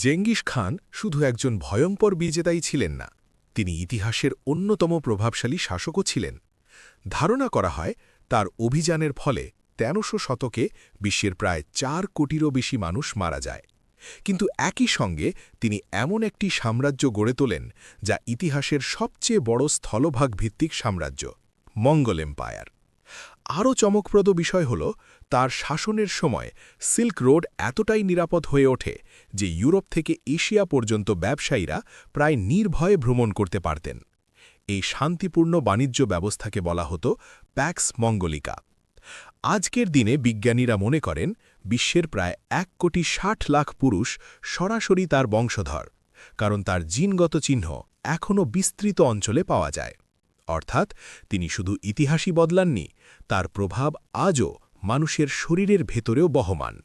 জেঙ্গিস খান শুধু একজন ভয়ঙ্কর বিজেতাই ছিলেন না, তিনি ইতিহাসের অন্যতম প্রভাবশালী শাসকও ছিলেন। ধারণা করা হয় তার অভিযানের ফলে ১৩০০ শতকে বিশ্বের প্রায় ৪ কোটিরও বেশি মানুষ মারা যায়। কিন্তু একই সঙ্গে তিনি এমন একটি সাম্রাজ্য গড়ে তোলেন যা ইতিহাসের সবচেয়ে বড় স্থলভাগ ভিত্তিক সাম্রাজ্য, মঙ্গল এম্পায়ার। আরও চমকপ্রদ বিষয় হল তার শাসনের সময় সিল্ক রোড এতটাই নিরাপদ হয়ে ওঠে যে ইউরোপ থেকে এশিয়া পর্যন্ত ব্যবসায়ীরা প্রায় নির্ভয়ে ভ্রমণ করতে পারতেন। এই শান্তিপূর্ণ বাণিজ্য ব্যবস্থাকে বলা হতো প্যাক্স মঙ্গলিকা। আজকের দিনে বিজ্ঞানীরা মনে করেন বিশ্বের প্রায় ১,৬০,০০,০০০ পুরুষ সরাসরি তার বংশধর, কারণ তার জিনগত চিহ্ন এখনও বিস্তৃত অঞ্চলে পাওয়া যায়। অর্থাৎ তিনি শুধু ইতিহাসই বদলাননি, তার প্রভাব আজও মানুষের শরীরের ভেতরেও বহমান।